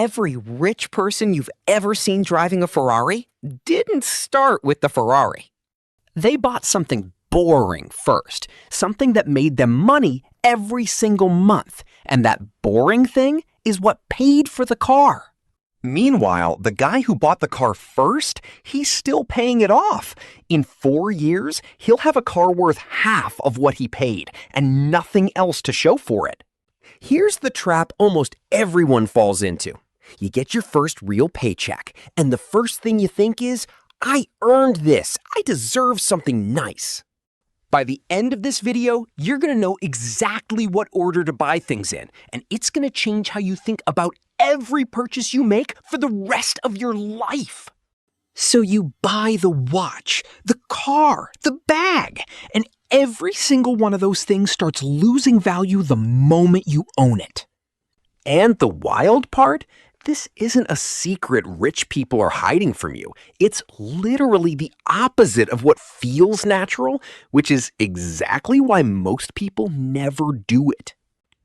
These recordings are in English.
Every rich person you've ever seen driving a Ferrari didn't start with the Ferrari. They bought something boring first, something that made them money every single month, and that boring thing is what paid for the car. Meanwhile, the guy who bought the car first, he's still paying it off. In 4 years, he'll have a car worth half of what he paid and nothing else to show for it. Here's the trap almost everyone falls into. You get your first real paycheck, and the first thing you think is, I earned this. I deserve something nice. By the end of this video, you're going to know exactly what order to buy things in, and it's going to change how you think about every purchase you make for the rest of your life. So you buy the watch, the car, the bag, and every single one of those things starts losing value the moment you own it. And the wild part? This isn't a secret rich people are hiding from you. It's literally the opposite of what feels natural, which is exactly why most people never do it.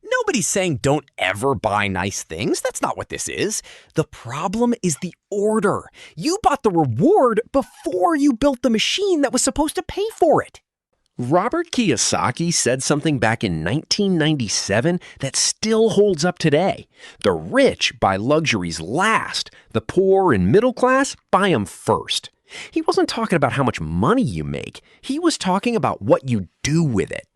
Nobody's saying don't ever buy nice things. That's not what this is. The problem is the order. You bought the reward before you built the machine that was supposed to pay for it. Robert Kiyosaki said something back in 1997 that still holds up today. The rich buy luxuries last. The poor and middle class buy them first. He wasn't talking about how much money you make. He was talking about what you do with it.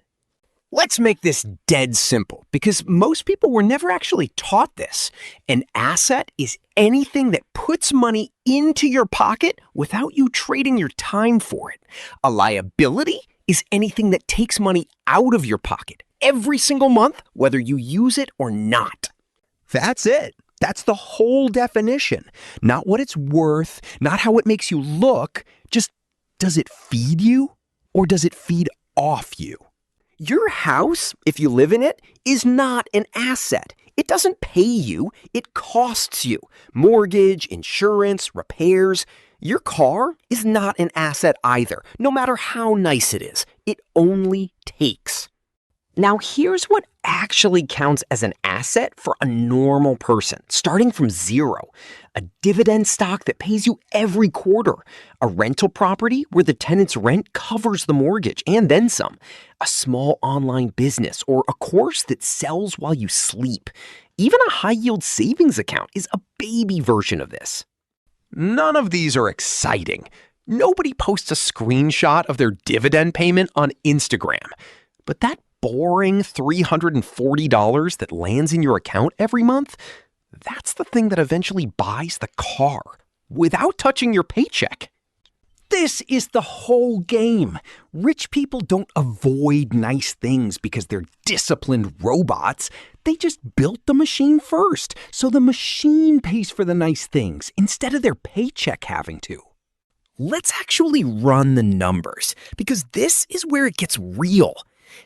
Let's make this dead simple, because most people were never actually taught this. An asset is anything that puts money into your pocket without you trading your time for it. A liability is anything that takes money out of your pocket every single month, whether you use it or not. That's it. That's the whole definition. Not what it's worth, not how it makes you look, just does it feed you or does it feed off you? Your house, if you live in it, is not an asset. It doesn't pay you, it costs you. Mortgage, insurance, repairs. Your car is not an asset either, no matter how nice it is. It only takes. Now here's what actually counts as an asset for a normal person, starting from zero. A dividend stock that pays you every quarter. A rental property where the tenant's rent covers the mortgage and then some. A small online business or a course that sells while you sleep. Even a high-yield savings account is a baby version of this. None of these are exciting. Nobody posts a screenshot of their dividend payment on Instagram. But that boring $340 that lands in your account every month, that's the thing that eventually buys the car without touching your paycheck. This is the whole game. Rich people don't avoid nice things because they're disciplined robots. They just built the machine first, so the machine pays for the nice things instead of their paycheck having to. Let's actually run the numbers, because this is where it gets real.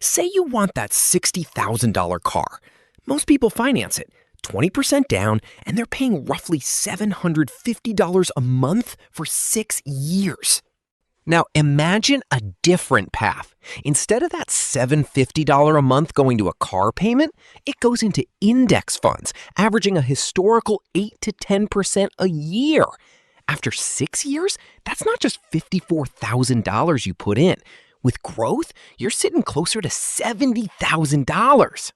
Say you want that $60,000 car. Most people finance it, 20% down, and they're paying roughly $750 a month for 6 years. Now imagine a different path. Instead of that $750 a month going to a car payment, it goes into index funds, averaging a historical 8 to 10% a year. After 6 years, that's not just $54,000 you put in. With growth, you're sitting closer to $70,000.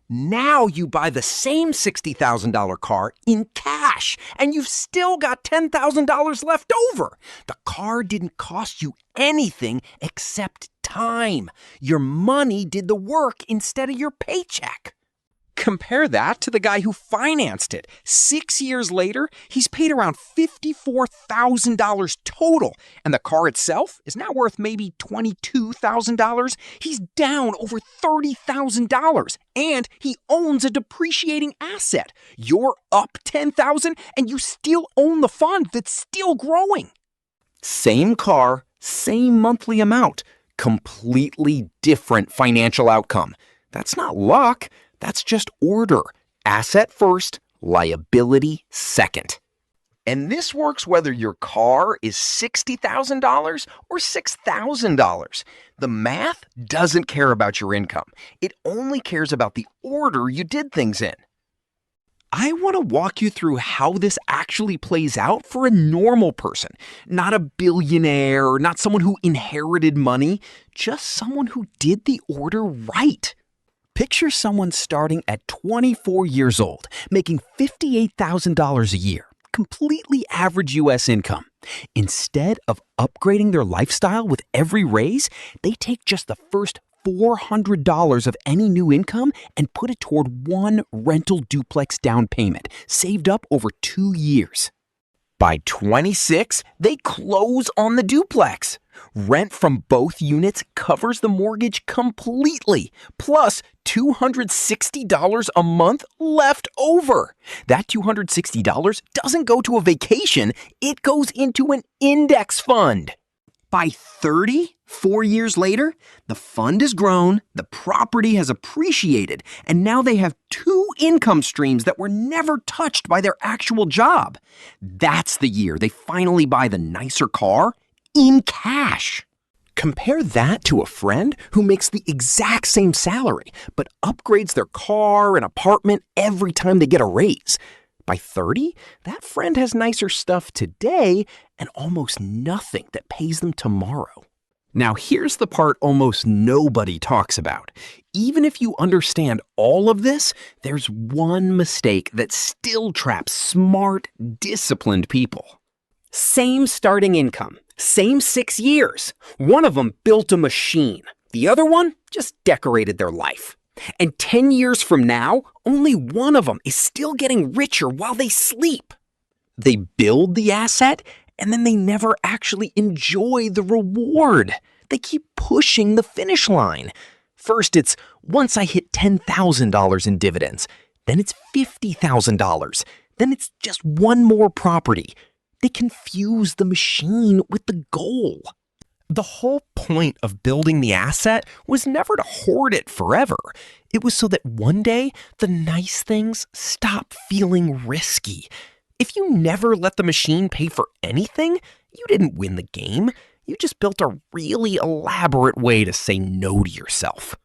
Now you buy the same $60,000 car in cash, and you've still got $10,000 left over. The car didn't cost you anything except time. Your money did the work instead of your paycheck. Compare that to the guy who financed it. 6 years later, he's paid around $54,000 total, and the car itself is now worth maybe $22,000. He's down over $30,000, and he owns a depreciating asset. You're up $10,000, and you still own the fund that's still growing. Same car, same monthly amount, completely different financial outcome. That's not luck. That's just order. Asset first, liability second. And this works whether your car is $60,000 or $6,000. The math doesn't care about your income. It only cares about the order you did things in. I want to walk you through how this actually plays out for a normal person, not a billionaire, not someone who inherited money, just someone who did the order right. Picture someone starting at 24 years old, making $58,000 a year, completely average U.S. income. Instead of upgrading their lifestyle with every raise, they take just the first $400 of any new income and put it toward one rental duplex down payment, saved up over 2 years. By 26, they close on the duplex. Rent from both units covers the mortgage completely, plus $260 a month left over. That $260 doesn't go to a vacation, it goes into an index fund. By 30, 4 years later, the fund has grown, the property has appreciated, and now they have 2 income streams that were never touched by their actual job. That's the year they finally buy the nicer car in cash. Compare that to a friend who makes the exact same salary, but upgrades their car and apartment every time they get a raise. By 30, that friend has nicer stuff today and almost nothing that pays them tomorrow. Now here's the part almost nobody talks about. Even if you understand all of this, there's one mistake that still traps smart, disciplined people. Same starting income, same 6 years. One of them built a machine. The other one just decorated their life. And 10 years from now, only one of them is still getting richer while they sleep. They build the asset, and then they never actually enjoy the reward. They keep pushing the finish line. First, it's once I hit $10,000 in dividends. Then it's $50,000. Then it's just one more property. They confuse the machine with the goal. The whole point of building the asset was never to hoard it forever. It was so that one day the nice things stop feeling risky. If you never let the machine pay for anything, you didn't win the game. You just built a really elaborate way to say no to yourself.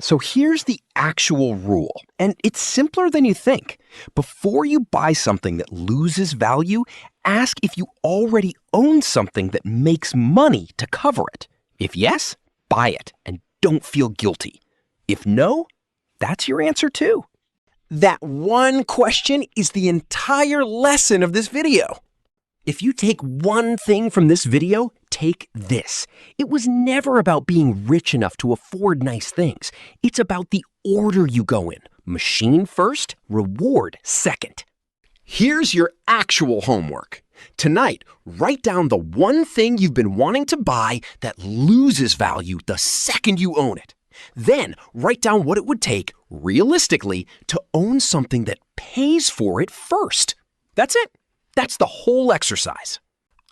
So here's the actual rule, and it's simpler than you think. Before you buy something that loses value, ask if you already own something that makes money to cover it. If yes, buy it and don't feel guilty. If no, that's your answer too. That one question is the entire lesson of this video. If you take one thing from this video, take this. It was never about being rich enough to afford nice things. It's about the order you go in. Machine first, reward second. Here's your actual homework. Tonight, write down the one thing you've been wanting to buy that loses value the second you own it. Then, write down what it would take, realistically, to own something that pays for it first. That's it. That's the whole exercise.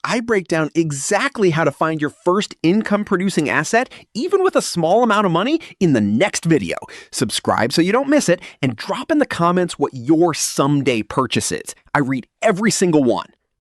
I break down exactly how to find your first income-producing asset, even with a small amount of money, in the next video. Subscribe so you don't miss it, and drop in the comments what your someday purchase is. I read every single one.